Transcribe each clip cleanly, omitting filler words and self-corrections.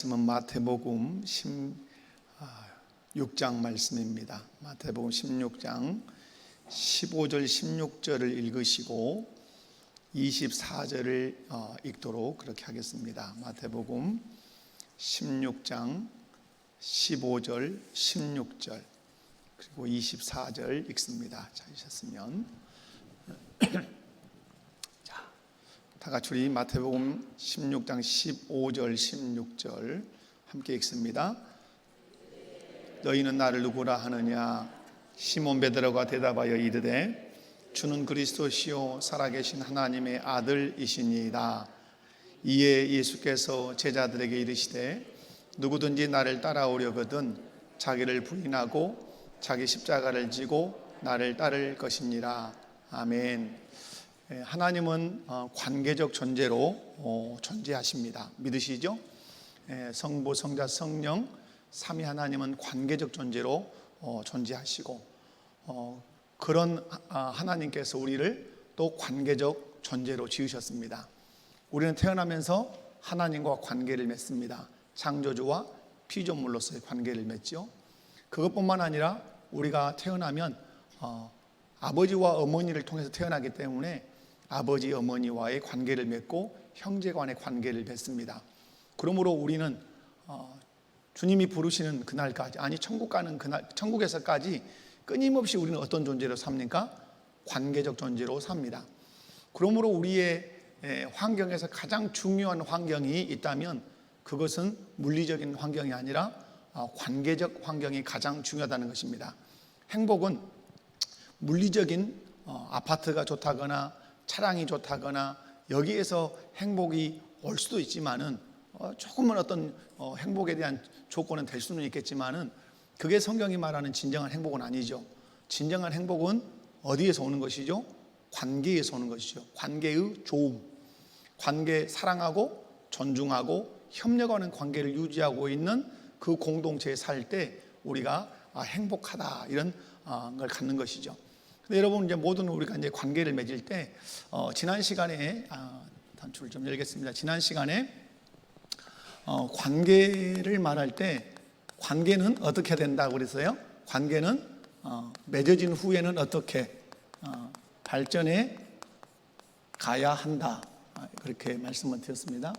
말씀은 마태복음 16장 말씀입니다. 마태복음 16장 15절 16절을 읽으시고 24절을 읽도록 그렇게 하겠습니다. 마태복음 16장 15절 16절 그리고 24절 읽습니다. 찾으셨으면 다 같이 우리 마태복음 16장 15절 16절 함께 읽습니다. 너희는 나를 누구라 하느냐? 시몬 베드로가 대답하여 이르되 주는 그리스도시요 살아계신 하나님의 아들이시니이다. 이에 예수께서 제자들에게 이르시되 누구든지 나를 따라오려거든 자기를 부인하고 자기 십자가를 지고 나를 따를 것이니라. 아멘. 하나님은 관계적 존재로 존재하십니다. 믿으시죠? 성부, 성자, 성령 삼위 하나님은 관계적 존재로 존재하시고 그런 하나님께서 우리를 또 관계적 존재로 지으셨습니다. 우리는 태어나면서 하나님과 관계를 맺습니다. 창조주와 피조물로서의 관계를 맺죠. 그것뿐만 아니라 우리가 태어나면 아버지와 어머니를 통해서 태어나기 때문에 아버지, 어머니와의 관계를 맺고 형제 간의 관계를 맺습니다. 그러므로 우리는 주님이 부르시는 그날까지, 아니 천국 가는 그날, 천국에서까지 끊임없이 우리는 어떤 존재로 삽니까? 관계적 존재로 삽니다. 그러므로 우리의 환경에서 가장 중요한 환경이 있다면 그것은 물리적인 환경이 아니라 관계적 환경이 가장 중요하다는 것입니다. 행복은 물리적인 아파트가 좋다거나 차량이 좋다거나 여기에서 행복이 올 수도 있지만은 조금은 어떤 행복에 대한 조건은 될 수는 있겠지만은 그게 성경이 말하는 진정한 행복은 아니죠. 진정한 행복은 어디에서 오는 것이죠? 관계에서 오는 것이죠. 관계의 좋음, 관계 사랑하고 존중하고 협력하는 관계를 유지하고 있는 그 공동체에 살 때 우리가 행복하다 이런 걸 갖는 것이죠. 근데 여러분 이제 모든 우리가 이제 관계를 맺을 때 지난 시간에 단추를 좀 열겠습니다. 지난 시간에 관계를 말할 때 관계는 어떻게 된다고 그랬어요? 관계는 맺어진 후에는 어떻게 발전해 가야 한다 그렇게 말씀을 드렸습니다.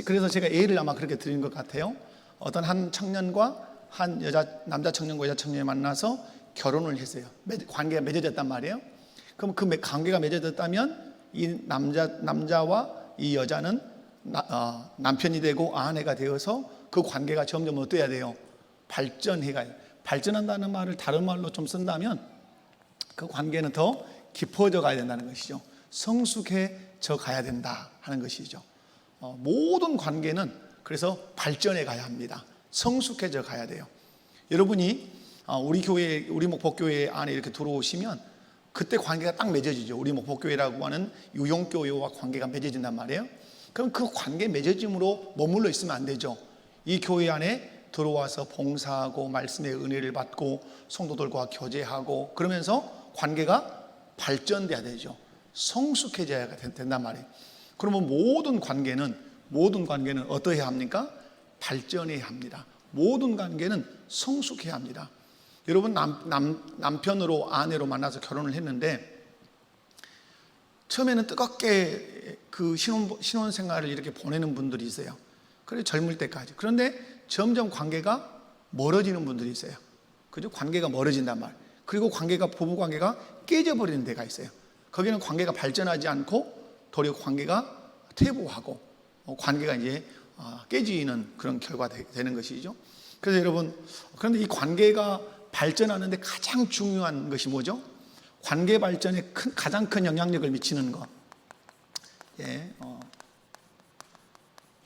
그래서 제가 예를 아마 그렇게 드린 것 같아요. 어떤 한 청년과 한 남자 청년과 여자 청년이 만나서 결혼을 했어요. 관계가 맺어졌단 말이에요. 그럼 그 관계가 맺어졌다면 이 남자와 이 여자는 남편이 되고 아내가 되어서 그 관계가 점점 어떠해야 돼요? 발전해가요. 발전한다는 말을 다른 말로 좀 쓴다면 그 관계는 더 깊어져 가야 된다는 것이죠. 성숙해져 가야 된다 하는 것이죠. 모든 관계는 그래서 발전해 가야 합니다. 성숙해져 가야 돼요. 여러분이 우리 교회, 우리 목포교회 안에 이렇게 들어오시면 그때 관계가 딱 맺어지죠. 우리 목포교회라고 하는 유용교회와 관계가 맺어진단 말이에요. 그럼 그 관계 맺어짐으로 머물러 있으면 안 되죠. 이 교회 안에 들어와서 봉사하고 말씀의 은혜를 받고 성도들과 교제하고 그러면서 관계가 발전돼야 되죠. 성숙해져야 된단 말이에요. 그러면 모든 관계는 어떠해야 합니까? 발전해야 합니다. 모든 관계는 성숙해야 합니다. 여러분 남편으로 아내로 만나서 결혼을 했는데 처음에는 뜨겁게 그 신혼 생활을 이렇게 보내는 분들이 있어요. 그래 젊을 때까지. 그런데 점점 관계가 멀어지는 분들이 있어요. 그죠? 관계가 멀어진단 말. 그리고 부부 관계가 깨져버리는 데가 있어요. 거기는 관계가 발전하지 않고 도리어 관계가 퇴보하고 관계가 이제 깨지는 그런 결과가 되는 것이죠. 그래서 여러분, 그런데 이 관계가 발전하는데 가장 중요한 것이 뭐죠? 관계 발전에 가장 큰 영향력을 미치는 것.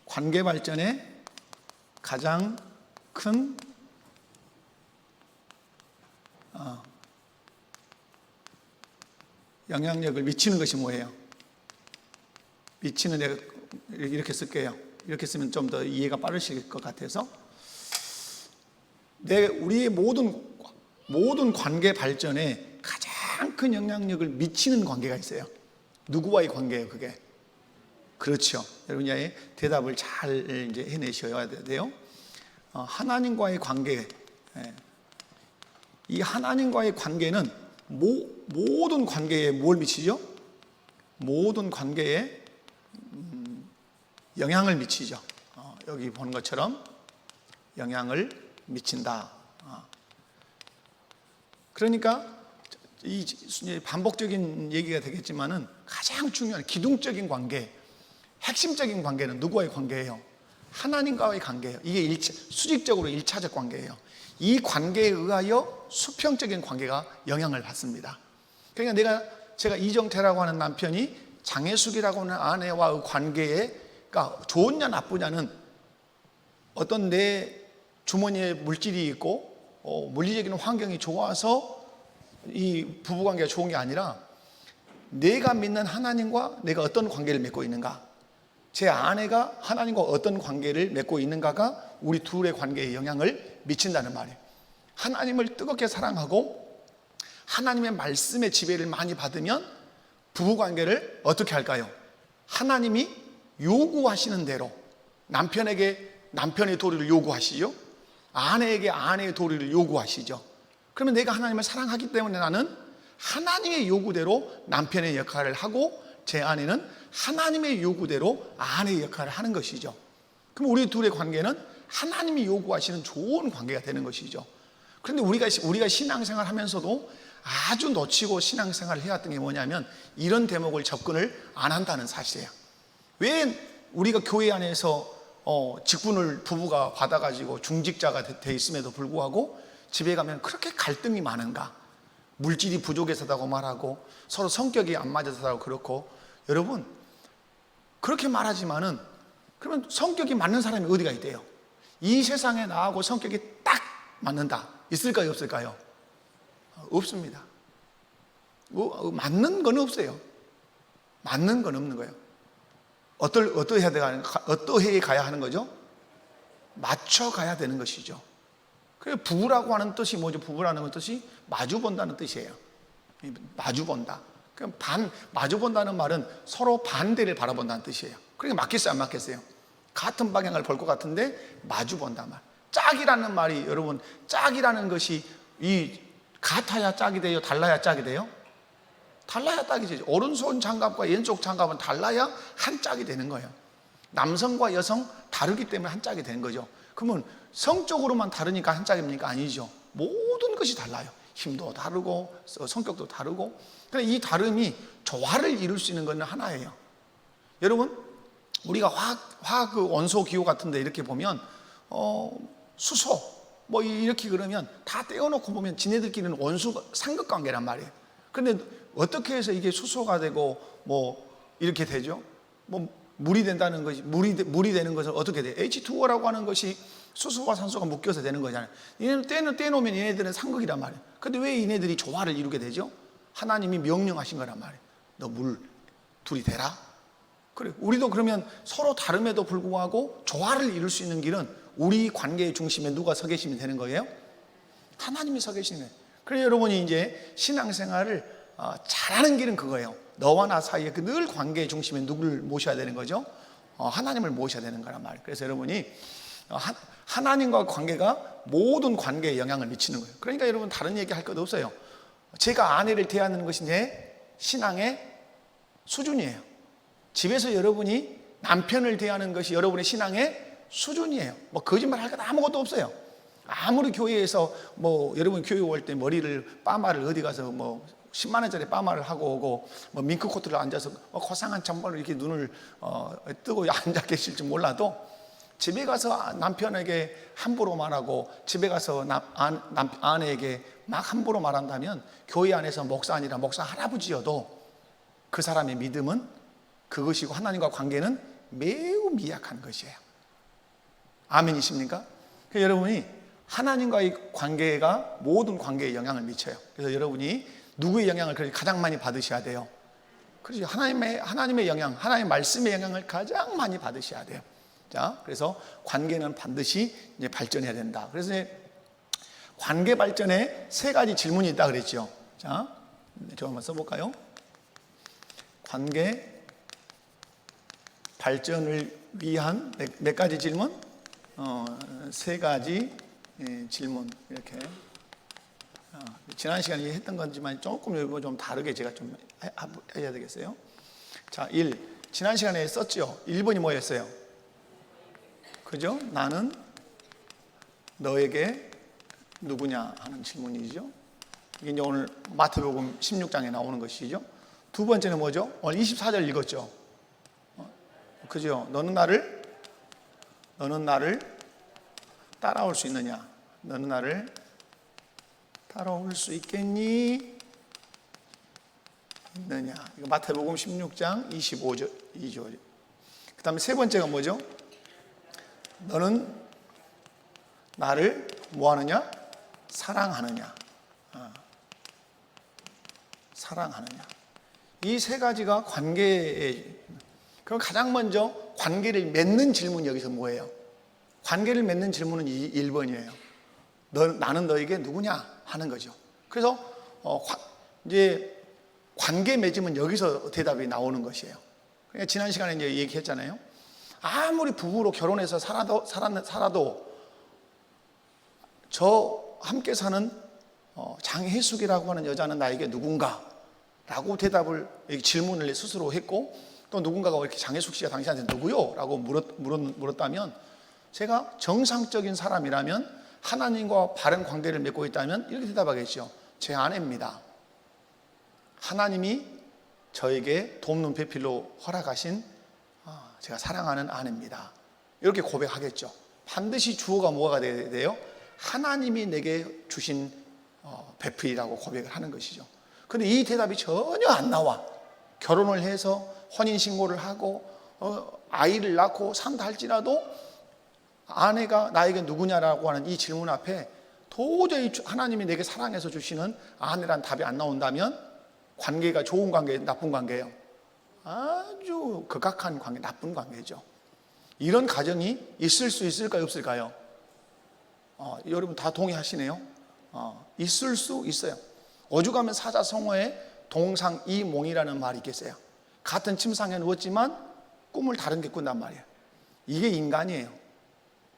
관계 발전에 가장 큰 영향력을 미치는 것이 뭐예요? 미치는, 내가 이렇게 쓸게요. 이렇게 쓰면 좀 더 이해가 빠르실 것 같아서 우리의 모든 관계 발전에 가장 큰 영향력을 미치는 관계가 있어요. 누구와의 관계예요, 그게? 그렇죠. 여러분이 대답을 잘 이제 해내셔야 돼요. 하나님과의 관계, 이 하나님과의 관계는 모든 관계에 뭘 미치죠? 모든 관계에 영향을 미치죠. 여기 보는 것처럼 영향을 미친다. 그러니까 이 반복적인 얘기가 되겠지만은 가장 중요한 기둥적인 관계, 핵심적인 관계는 누구와의 관계예요? 하나님과의 관계예요. 이게 수직적으로 1차적 관계예요. 이 관계에 의하여 수평적인 관계가 영향을 받습니다. 그러니까 제가 이정태라고 하는 남편이 장혜숙이라고 하는 아내와의 관계가 좋으냐 나쁘냐는 어떤 내 주머니에 물질이 있고 물리적인 환경이 좋아서 이 부부관계가 좋은 게 아니라 내가 믿는 하나님과 내가 어떤 관계를 맺고 있는가, 제 아내가 하나님과 어떤 관계를 맺고 있는가가 우리 둘의 관계에 영향을 미친다는 말이에요. 하나님을 뜨겁게 사랑하고 하나님의 말씀의 지배를 많이 받으면 부부관계를 어떻게 할까요? 하나님이 요구하시는 대로 남편에게 남편의 도리를 요구하시죠. 아내에게 아내의 도리를 요구하시죠. 그러면 내가 하나님을 사랑하기 때문에 나는 하나님의 요구대로 남편의 역할을 하고 제 아내는 하나님의 요구대로 아내의 역할을 하는 것이죠. 그럼 우리 둘의 관계는 하나님이 요구하시는 좋은 관계가 되는 것이죠. 그런데 우리가 신앙생활 하면서도 아주 놓치고 신앙생활을 해왔던 게 뭐냐면 이런 대목을 접근을 안 한다는 사실이에요. 왜 우리가 교회 안에서 직분을 부부가 받아가지고 중직자가 돼 있음에도 불구하고 집에 가면 그렇게 갈등이 많은가? 물질이 부족해서다고 말하고 서로 성격이 안 맞아서다고 그렇고, 여러분 그렇게 말하지만은 그러면 성격이 맞는 사람이 어디가 있대요? 이 세상에 나하고 성격이 딱 맞는다 있을까요 없을까요? 없습니다. 맞는 건 없어요. 맞는 건 없는 거예요. 어떠해야 가야 하는 거죠? 맞춰가야 되는 것이죠. 그래서 부부라고 하는 뜻이 뭐죠? 부부라는 뜻이 마주본다는 뜻이에요. 마주본다. 마주본다는 말은 서로 반대를 바라본다는 뜻이에요. 그러니까 맞겠어요, 안 맞겠어요? 같은 방향을 볼 것 같은데 마주본다 말. 짝이라는 말이, 여러분, 짝이라는 것이 같아야 짝이 돼요? 달라야 짝이 돼요? 달라야 짝이지. 오른손 장갑과 왼쪽 장갑은 달라야 한 짝이 되는 거예요. 남성과 여성 다르기 때문에 한 짝이 되는 거죠. 그러면 성적으로만 다르니까 한 짝입니까? 아니죠. 모든 것이 달라요. 힘도 다르고 성격도 다르고. 그러니까 이 다름이 조화를 이룰 수 있는 건 하나예요. 여러분, 우리가 화학 원소 기호 같은 데 이렇게 보면 수소 뭐 이렇게 그러면 다 떼어놓고 보면 지네들끼리는 원수 상극관계란 말이에요. 그런데 어떻게 해서 이게 수소가 되고 뭐 이렇게 되죠? 뭐 물이 된다는 것이 물이 되는 것은 어떻게 돼요? H2O라고 하는 것이 수소와 산소가 묶여서 되는 거잖아요. 얘네는 떼놓으면 얘네들은 상극이란 말이에요. 근데 왜 얘네들이 조화를 이루게 되죠? 하나님이 명령하신 거란 말이에요. 너 물 둘이 되라. 그래. 우리도 그러면 서로 다름에도 불구하고 조화를 이룰 수 있는 길은 우리 관계의 중심에 누가 서 계시면 되는 거예요? 하나님이 서 계시는 거예요. 그래서 여러분이 이제 신앙생활을 잘하는 길은 그거예요. 너와 나 사이에 늘 관계의 중심에 누구를 모셔야 되는 거죠? 하나님을 모셔야 되는 거란 말이에요. 그래서 여러분이 하나님과 관계가 모든 관계에 영향을 미치는 거예요. 그러니까 여러분 다른 얘기 할 것도 없어요. 제가 아내를 대하는 것이 내 신앙의 수준이에요. 집에서 여러분이 남편을 대하는 것이 여러분의 신앙의 수준이에요. 뭐 거짓말 할 것 아무것도 없어요. 아무리 교회에서 뭐 여러분 교회 올 때 머리를 파마를 어디 가서 뭐 10만 원짜리 파마를 하고 오고 뭐 밍크 코트를 앉아서 고상한 잠바로 이렇게 눈을 뜨고 앉아 계실지 몰라도 집에 가서 남편에게 함부로 말하고 집에 가서 아내에게 막 함부로 말한다면 교회 안에서 목사 아니라 목사 할아버지여도 그 사람의 믿음은 그것이고 하나님과 관계는 매우 미약한 것이에요. 아멘이십니까? 그래서 여러분이 하나님과의 관계가 모든 관계에 영향을 미쳐요. 그래서 여러분이 누구의 영향을 가장 많이 받으셔야 돼요? 그렇죠. 하나님의 영향, 하나님의 말씀의 영향을 가장 많이 받으셔야 돼요. 자, 그래서 관계는 반드시 이제 발전해야 된다. 그래서 이제 관계 발전에 세 가지 질문이 있다 그랬죠. 자, 저 한번 써볼까요? 관계 발전을 위한 몇 가지 질문? 세 가지 질문 이렇게. 지난 시간에 했던 건지만 조금 이거 좀 다르게 제가 좀 해야 되겠어요. 자, 1. 지난 시간에 썼죠. 1번이 뭐였어요? 그죠? 나는 너에게 누구냐 하는 질문이죠. 이게 이제 오늘 마태복음 16장에 나오는 것이죠. 두 번째는 뭐죠? 오늘 24절 읽었죠. 그죠? 너는 나를 따라올 수 있느냐? 너는 나를 따라올 수 있겠니? 있느냐? 이거 마태복음 16장 25절, 2절. 그 다음에 세 번째가 뭐죠? 너는 나를 뭐 하느냐? 사랑하느냐? 사랑하느냐? 이 세 가지가 관계에, 그럼 가장 먼저 관계를 맺는 질문이 여기서 뭐예요? 관계를 맺는 질문은 1번이에요. 나는 너에게 누구냐? 하는 거죠. 그래서 이제 관계 맺으면 여기서 대답이 나오는 것이에요. 그러니까 지난 시간에 이제 얘기했잖아요. 아무리 부부로 결혼해서 살아도 저 함께 사는 장혜숙이라고 하는 여자는 나에게 누군가? 라고 질문을 스스로 했고, 또 누군가가 이렇게 장혜숙 씨가 당신한테 누구요? 라고 물었다면, 제가 정상적인 사람이라면, 하나님과 바른 관계를 맺고 있다면 이렇게 대답하겠죠. 제 아내입니다. 하나님이 저에게 돕는 배필로 허락하신 제가 사랑하는 아내입니다. 이렇게 고백하겠죠. 반드시 주어가 뭐가 돼야 돼요? 하나님이 내게 주신 배필이라고 고백을 하는 것이죠. 그런데 이 대답이 전혀 안 나와. 결혼을 해서 혼인신고를 하고 아이를 낳고 산다 할지라도 아내가 나에게 누구냐라고 하는 이 질문 앞에 도저히 하나님이 내게 사랑해서 주시는 아내란 답이 안 나온다면 관계가 좋은 관계예요, 나쁜 관계예요? 아주 극악한 관계, 나쁜 관계죠. 이런 가정이 있을 수 있을까요, 없을까요? 여러분 다 동의하시네요. 있을 수 있어요. 오죽하면 사자성어에 동상이몽이라는 말이 있겠어요. 같은 침상에 누웠지만 꿈을 다른 게 꾼단 말이에요. 이게 인간이에요.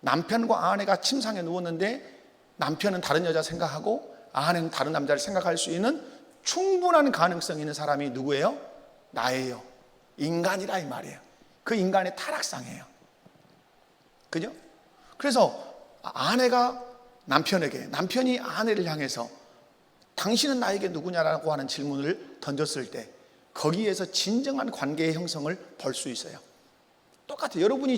남편과 아내가 침상에 누웠는데 남편은 다른 여자 생각하고 아내는 다른 남자를 생각할 수 있는 충분한 가능성이 있는 사람이 누구예요? 나예요. 인간이라 이 말이에요. 그 인간의 타락상이에요. 그죠? 그래서 아내가 남편에게, 남편이 아내를 향해서 당신은 나에게 누구냐라고 하는 질문을 던졌을 때 거기에서 진정한 관계의 형성을 볼 수 있어요. 똑같아요. 여러분이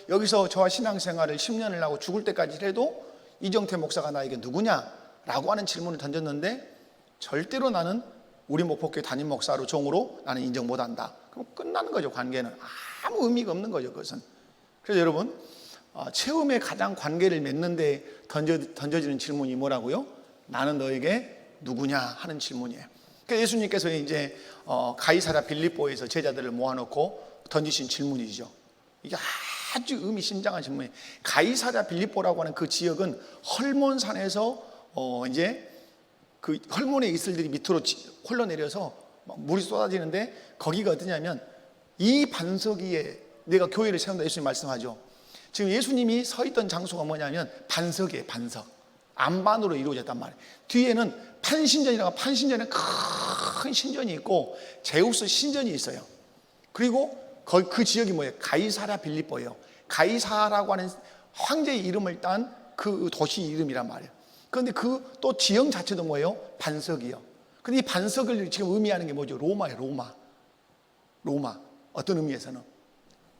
여기서 저와 신앙생활을 10년을 하고 죽을 때까지 해도 이정태 목사가 나에게 누구냐라고 하는 질문을 던졌는데 절대로 나는 우리 목포교회 담임 목사로 종으로 나는 인정 못한다. 그럼 끝나는 거죠. 관계는 아무 의미가 없는 거죠. 그것은. 그래서 여러분 처음에 가장 관계를 맺는데 던져지는 질문이 뭐라고요? 나는 너에게 누구냐 하는 질문이에요. 그러니까 예수님께서 이제 가이사랴 빌립보에서 제자들을 모아놓고 던지신 질문이죠. 이게 아주 의미심장한 질문이에요. 가이사랴 빌립보라고 하는 그 지역은 헐몬산에서 이제 그 헐몬의 이슬들이 밑으로 흘러내려서 물이 쏟아지는데 거기가 어디냐면 이 반석 위에 내가 교회를 세운다 예수님 말씀하죠. 지금 예수님이 서 있던 장소가 뭐냐면 반석이에요. 반석. 안반으로 이루어졌단 말이에요. 뒤에는 판신전이라고 판신전에 큰 신전이 있고 제우스 신전이 있어요. 그리고 그 지역이 뭐예요? 가이사랴 빌립보예요. 가이사라고 하는 황제의 이름을 딴 그 도시 이름이란 말이에요. 그런데 그 또 지형 자체도 뭐예요? 반석이요. 근데 이 반석을 지금 의미하는 게 뭐죠? 로마예요. 로마. 어떤 의미에서는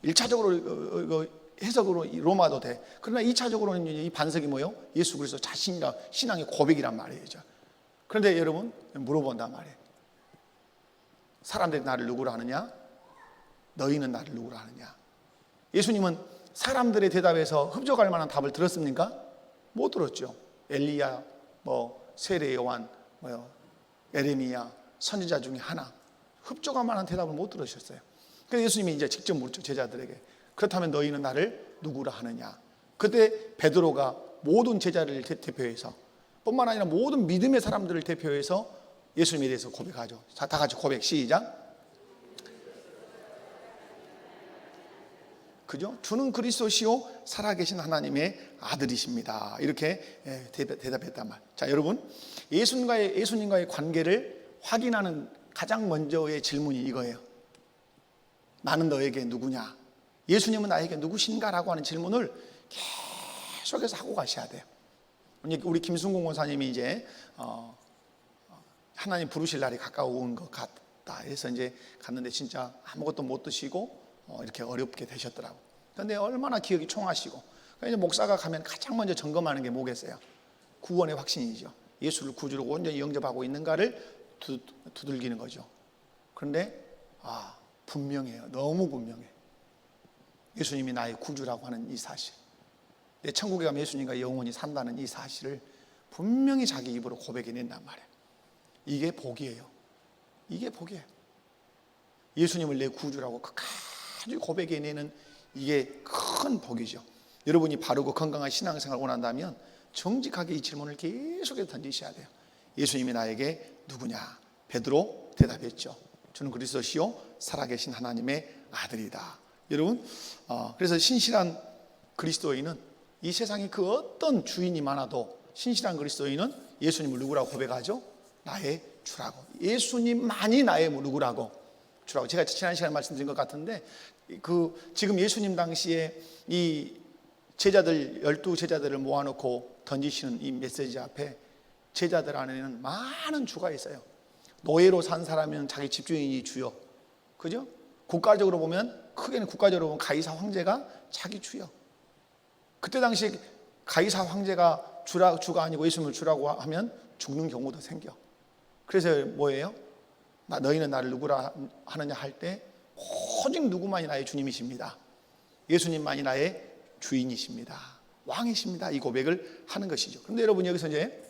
1차적으로 해석으로 로마도 돼. 그러나 2차적으로는 이 반석이 뭐예요? 예수 그리스도 자신이라 신앙의 고백이란 말이에요. 그런데 여러분 물어본단 말이에요. 사람들이 나를 누구로 하느냐? 너희는 나를 누구로 하느냐? 예수님은 사람들의 대답에서 흡족할 만한 답을 들었습니까? 못 들었죠. 엘리야, 세례 요한, 에레미야, 선지자 중에 하나 흡족할 만한 대답을 못 들으셨어요. 그래서 예수님이 이제 직접 묻죠. 제자들에게. 그렇다면 너희는 나를 누구라 하느냐? 그때 베드로가 모든 제자를 대표해서 뿐만 아니라 모든 믿음의 사람들을 대표해서 예수님에 대해서 고백하죠. 다 같이 고백 시작. 그죠? 주는 그리스도시요 살아계신 하나님의 아들이십니다. 이렇게 대답했단 말. 자, 여러분, 예수님과의 관계를 확인하는 가장 먼저의 질문이 이거예요. 나는 너에게 누구냐? 예수님은 나에게 누구신가라고 하는 질문을 계속해서 하고 가셔야 돼요. 우리 김순공 원사님이 이제 하나님 부르실 날이 가까운 것 같다 해서 이제 갔는데 진짜 아무것도 못 드시고 이렇게 어렵게 되셨더라고. 그런데 얼마나 기억이 총하시고. 그러니까 목사가 가면 가장 먼저 점검하는 게 뭐겠어요? 구원의 확신이죠. 예수를 구주로 온전히 영접하고 있는가를 두들기는 거죠. 그런데 분명해요. 너무 분명해. 예수님이 나의 구주라고 하는 이 사실, 내 천국에 가면 예수님과 영원히 산다는 이 사실을 분명히 자기 입으로 고백해낸단 말이에요. 이게 복이에요. 이게 복이에요. 예수님을 내 구주라고 끝까지 고백해내는 이게 큰 복이죠. 여러분이 바르고 건강한 신앙생활을 원한다면 정직하게 이 질문을 계속해서 던지셔야 돼요. 예수님이 나에게 누구냐? 베드로 대답했죠. 저는 그리스도시요 살아계신 하나님의 아들이다. 여러분, 그래서 신실한 그리스도인은 이 세상에 그 어떤 주인이 많아도 신실한 그리스도인은 예수님을 누구라고 고백하죠? 나의 주라고. 예수님만이 나의 누구라고? 주라고. 제가 지난 시간에 말씀드린 것 같은데 지금 예수님 당시에 이 제자들 12제자들을 모아놓고 던지시는 이 메시지 앞에 제자들 안에는 많은 주가 있어요. 노예로 산 사람은 자기 집주인이 주요. 그죠? 국가적으로 보면 크게는 국가적으로 보면 가이사 황제가 자기 주요. 그때 당시 가이사 황제가 주가 아니고 예수님을 주라고 하면 죽는 경우도 생겨. 그래서 뭐예요? 너희는 나를 누구라 하느냐 할 때 오직 누구만이 나의 주님이십니다. 예수님만이 나의 주인이십니다. 왕이십니다. 이 고백을 하는 것이죠. 그런데 여러분 여기서 이제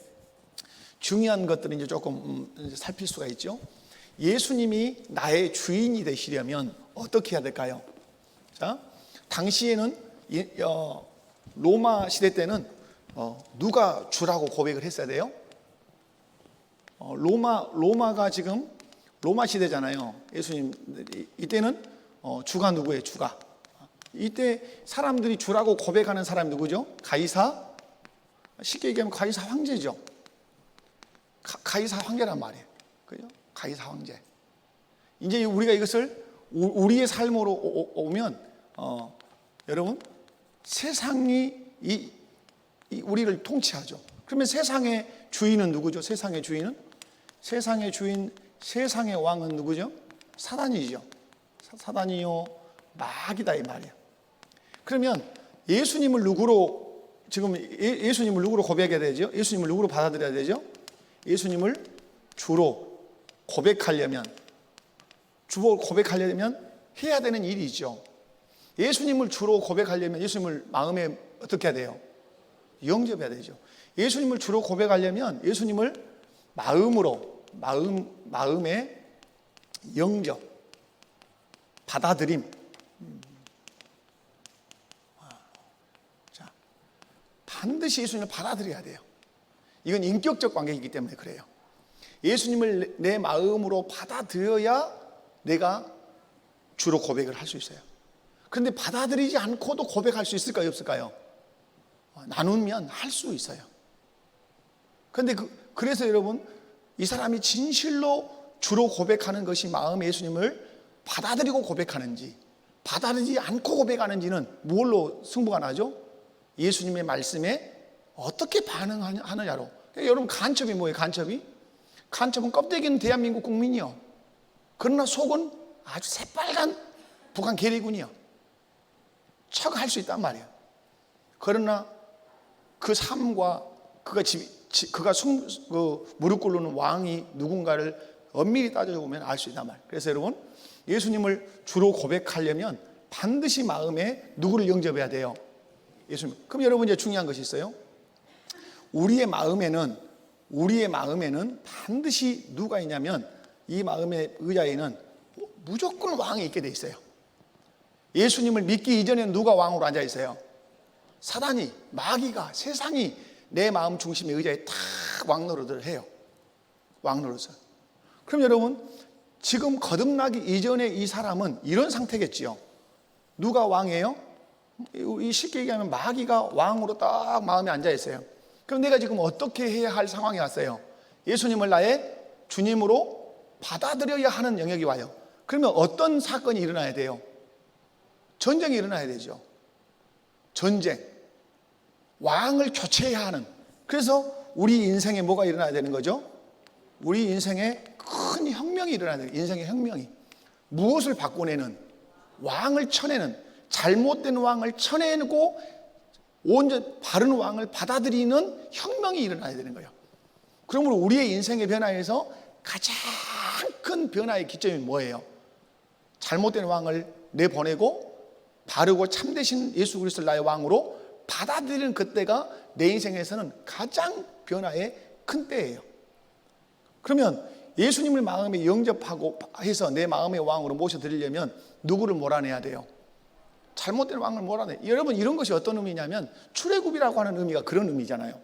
중요한 것들을 이제 조금 살필 수가 있죠. 예수님이 나의 주인이 되시려면 어떻게 해야 될까요? 자, 당시에는 로마 시대 때는 누가 주라고 고백을 했어야 돼요? 로마가 지금 로마 시대잖아요. 예수님 이때는 주가 누구예요? 주가. 이때 사람들이 주라고 고백하는 사람이 누구죠? 가이사. 쉽게 얘기하면 가이사 황제죠. 가이사 황제란 말이에요. 그죠? 가이사 황제. 이제 우리가 이것을 우리의 삶으로 오면 여러분 세상이 우리를 통치하죠. 그러면 세상의 주인은 누구죠? 세상의 주인, 세상의 왕은 누구죠? 사단이죠. 사단이요 마귀다 이 말이에요. 그러면 예수님을 누구로 고백해야 되죠? 예수님을 누구로 받아들여야 되죠? 예수님을 주로 고백하려면 해야 되는 일이 있죠. 예수님을 주로 고백하려면 예수님을 마음에 어떻게 해야 돼요? 영접해야 되죠. 예수님을 주로 고백하려면 예수님을 마음의 영접, 받아들임. 자, 반드시 예수님을 받아들여야 돼요. 이건 인격적 관계이기 때문에 그래요. 예수님을 내 마음으로 받아들여야 내가 주로 고백을 할 수 있어요. 그런데 받아들이지 않고도 고백할 수 있을까요? 없을까요? 나누면 할 수 있어요. 그런데 그래서 여러분 이 사람이 진실로 주로 고백하는 것이 마음에 예수님을 받아들이고 고백하는지 받아들이지 않고 고백하는지는 뭘로 승부가 나죠? 예수님의 말씀에 어떻게 반응하느냐로. 그러니까 여러분 간첩이 뭐예요? 간첩은 껍데기는 대한민국 국민이요. 그러나 속은 아주 새빨간 북한 계리군이요. 척할 수 있단 말이에요. 그러나 그 삶과 그가 무릎 꿇는 왕이 누군가를 엄밀히 따져보면 알 수 있단 말이에요. 그래서 여러분 예수님을 주로 고백하려면 반드시 마음에 누구를 영접해야 돼요? 예수님. 그럼 여러분 이제 중요한 것이 있어요. 우리의 마음에는 반드시 누가 있냐면 이 마음의 의자에는 무조건 왕이 있게 돼 있어요. 예수님을 믿기 이전에는 누가 왕으로 앉아 있어요? 사단이, 마귀가, 세상이 내 마음 중심의 의자에 탁 왕노릇을 해요. 왕노릇을. 그럼 여러분 지금 거듭나기 이전에 이 사람은 이런 상태겠지요. 누가 왕이에요? 이 쉽게 얘기하면 마귀가 왕으로 딱 마음에 앉아 있어요. 그럼 내가 지금 어떻게 해야 할 상황이 왔어요? 예수님을 나의 주님으로 받아들여야 하는 영역이 와요. 그러면 어떤 사건이 일어나야 돼요? 전쟁이 일어나야 되죠. 전쟁. 왕을 교체해야 하는. 그래서 우리 인생에 뭐가 일어나야 되는 거죠? 우리 인생에 큰 혁명이 일어나야 돼요. 인생의 혁명이. 무엇을 바꿔내는? 왕을 쳐내는, 잘못된 왕을 쳐내고 온전 바른 왕을 받아들이는 혁명이 일어나야 되는 거예요. 그러므로 우리의 인생의 변화에서 가장 큰 변화의 기점이 뭐예요? 잘못된 왕을 내보내고 바르고 참되신 예수 그리스도를 나의 왕으로 받아들이는 그때가 내 인생에서는 가장 변화의 큰 때예요. 그러면 예수님을 마음에 영접하고 해서 내 마음의 왕으로 모셔드리려면 누구를 몰아내야 돼요? 잘못된 왕을 몰아내. 여러분, 이런 것이 어떤 의미냐면 출애굽이라고 하는 의미가 그런 의미잖아요.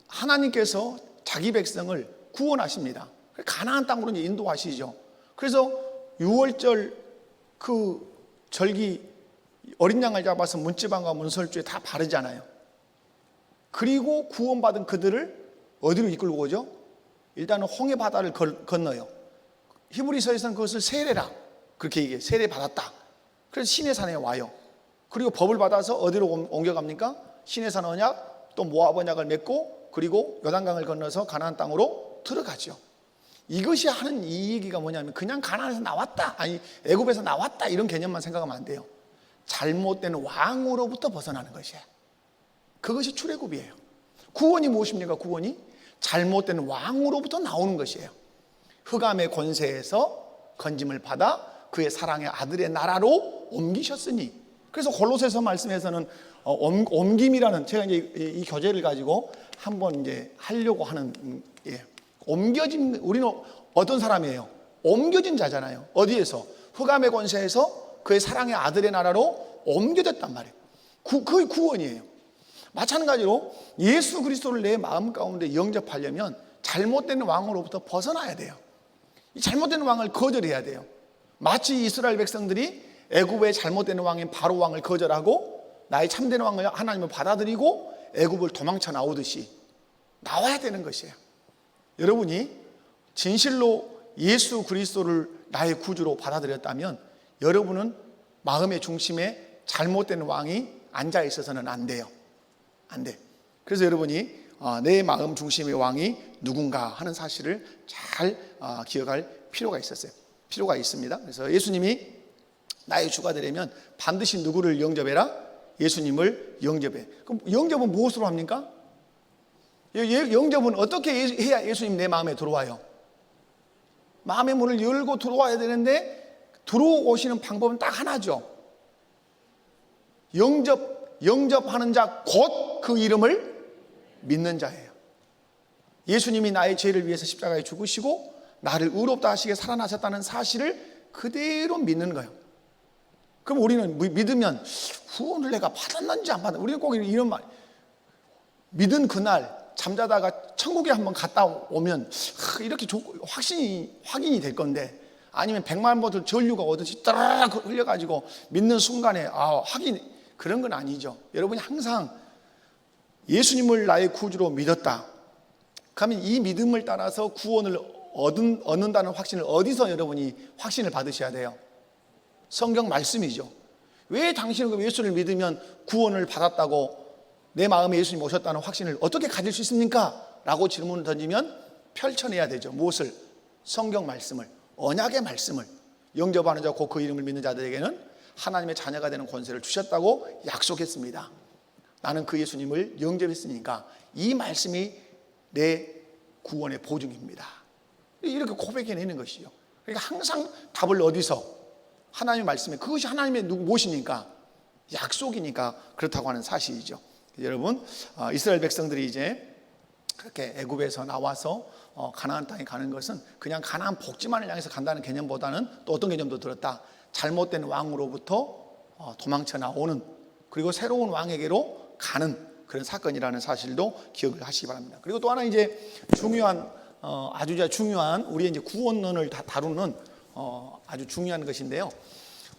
하나님께서 자기 백성을 구원하십니다. 가나안 땅으로 인도하시죠. 그래서 6월절 그 절기 어린 양을 잡아서 문지방과 문설주에 다 바르잖아요. 그리고 구원받은 그들을 어디로 이끌고 오죠? 일단은 홍해 바다를 건너요. 히브리서에서는 그것을 세례라 그렇게 얘기해요. 세례 받았다. 그래서 시내산에 와요. 그리고 법을 받아서 어디로 옮겨갑니까? 시내산 언약, 또 모압 언약을 맺고 그리고 요단강을 건너서 가나안 땅으로 들어가죠. 이것이 하는 이 얘기가 뭐냐면 그냥 가나안에서 나왔다, 아니 애굽에서 나왔다 이런 개념만 생각하면 안 돼요. 잘못된 왕으로부터 벗어나는 것이에요. 그것이 출애굽이에요. 구원이 무엇입니까? 구원이 잘못된 왕으로부터 나오는 것이에요. 흑암의 권세에서 건짐을 받아 그의 사랑의 아들의 나라로 옮기셨으니. 그래서 골로새서 말씀에서는 옮김이라는, 제가 이제 이 교재를 가지고 한번 이제 하려고 하는, 옮겨진, 우리는 어떤 사람이에요? 옮겨진 자잖아요. 어디에서? 흑암의 권세에서 그의 사랑의 아들의 나라로 옮겨졌단 말이에요. 그게 구원이에요. 마찬가지로 예수 그리스도를 내 마음 가운데 영접하려면 잘못된 왕으로부터 벗어나야 돼요. 이 잘못된 왕을 거절해야 돼요. 마치 이스라엘 백성들이 애굽의 잘못된 왕인 바로 왕을 거절하고 나의 참된 왕을 하나님을 받아들이고 애굽을 도망쳐 나오듯이 나와야 되는 것이에요. 여러분이 진실로 예수 그리스도를 나의 구주로 받아들였다면 여러분은 마음의 중심에 잘못된 왕이 앉아 있어서는 안 돼요. 안 돼. 그래서 여러분이 내 마음 중심의 왕이 누군가 하는 사실을 잘 기억할 필요가 있습니다. 그래서 예수님이 나의 주가 되려면 반드시 누구를 영접해라? 예수님을 영접해. 그럼 영접은 무엇으로 합니까? 영접은 어떻게 해야 예수님 내 마음에 들어와요? 마음의 문을 열고 들어와야 되는데 들어오시는 방법은 딱 하나죠. 영접하는 자 곧 그 이름을 믿는 자예요. 예수님이 나의 죄를 위해서 십자가에 죽으시고 나를 의롭다 하시게 살아나셨다는 사실을 그대로 믿는 거예요. 그럼 우리는 믿으면 구원을 내가 받았는지 안 받았는지, 우리는 꼭 이런 말, 믿은 그날 잠자다가 천국에 한번 갔다 오면 이렇게 확인이 될 건데, 아니면 100만 보들 전류가 오듯이 따라락 흘려가지고 믿는 순간에 확인, 그런 건 아니죠. 여러분이 항상 예수님을 나의 구주로 믿었다. 그러면 이 믿음을 따라서 구원을 얻는다는 확신을 어디서 여러분이 확신을 받으셔야 돼요? 성경 말씀이죠. 왜 당신은 예수를 믿으면 구원을 받았다고, 내 마음에 예수님 오셨다는 확신을 어떻게 가질 수 있습니까? 라고 질문을 던지면 펼쳐내야 되죠. 무엇을? 성경 말씀을, 언약의 말씀을. 영접하는 자 곧 그 이름을 믿는 자들에게는 하나님의 자녀가 되는 권세를 주셨다고 약속했습니다. 나는 그 예수님을 영접했으니까 이 말씀이 내 구원의 보증입니다. 이렇게 고백해내는 것이요. 그러니까 항상 답을 어디서? 하나님의 말씀에, 그것이 하나님의 무엇이니까? 약속이니까 그렇다고 하는 사실이죠. 여러분, 이스라엘 백성들이 이제 그렇게 애굽에서 나와서 가나안 땅에 가는 것은 그냥 가나안 복지만을 향해서 간다는 개념보다는 또 어떤 개념도 들었다. 잘못된 왕으로부터 도망쳐 나오는, 그리고 새로운 왕에게로 가는 그런 사건이라는 사실도 기억을 하시기 바랍니다. 그리고 또 하나 이제 중요한, 아주 중요한, 우리의 이제 구원론을 다루는 아주 중요한 것인데요.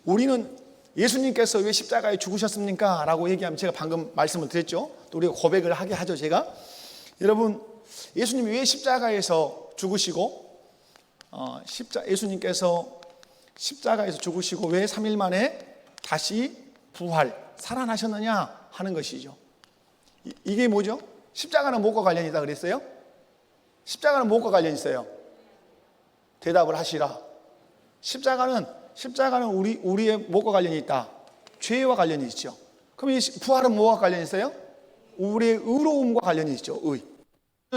우리는 예수님께서 왜 십자가에 죽으셨습니까? 라고 얘기하면 제가 방금 말씀을 드렸죠. 또 우리가 고백을 하게 하죠. 제가 여러분, 예수님이 왜 십자가에서 죽으시고 예수님께서 십자가에서 죽으시고 왜 3일 만에 다시 살아나셨느냐 하는 것이죠. 이게 뭐죠? 십자가는 무엇과 관련이 있다 그랬어요? 십자가는 무엇과 관련이 있어요? 대답을 하시라. 십자가는 우리의 무엇과 관련이 있다? 죄와 관련이 있죠. 그럼 이 부활은 무엇과 관련이 있어요? 우리의 의로움과 관련이 있죠. 의.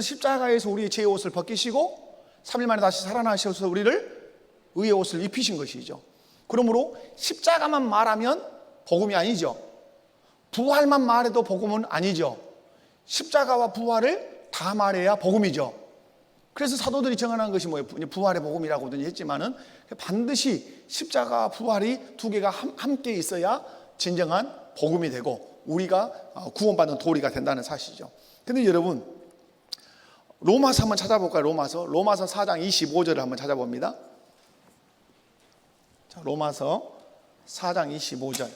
십자가에서 우리의 죄의 옷을 벗기시고 3일 만에 다시 살아나셔서 우리를 의의 옷을 입히신 것이죠. 그러므로 십자가만 말하면 복음이 아니죠. 부활만 말해도 복음은 아니죠. 십자가와 부활을 다 말해야 복음이죠. 그래서 사도들이 정언한 것이 뭐예요? 부활의 복음이라고 했지만은 반드시 십자가와 부활이 두 개가 함께 있어야 진정한 복음이 되고 우리가 구원받는 도리가 된다는 사실이죠. 근데 여러분, 로마서 한번 찾아볼까요? 로마서 4장 25절을 한번 찾아봅니다. 자, 로마서 4장 25절.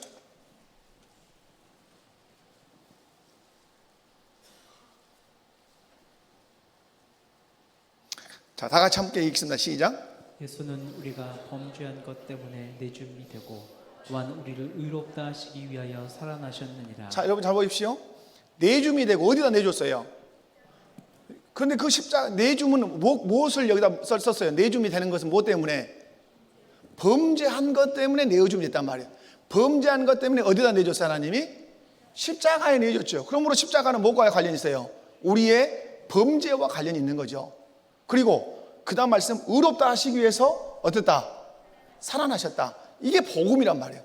자, 다 같이 함께 읽습니다. 시작. 예수는 우리가 범죄한 것 때문에 내줌이 되고 또한 우리를 의롭다 하시기 위하여 살아나셨느니라. 자, 여러분 잘 보십시오. 내줌이 되고 어디다 내줬어요? 그런데 그 십자가 내줌은 무엇을 여기다 썼어요? 내줌이 되는 것은 무엇 때문에? 범죄한 것 때문에 내어줌이 됐단 말이에요. 범죄한 것 때문에 어디다 내줬어요? 하나님이? 십자가에 내줬죠. 그러므로 십자가는 무엇과 관련이 있어요? 우리의 범죄와 관련이 있는 거죠. 그리고 그 다음 말씀, 의롭다 하시기 위해서 어땠다? 살아나셨다. 이게 복음이란 말이에요.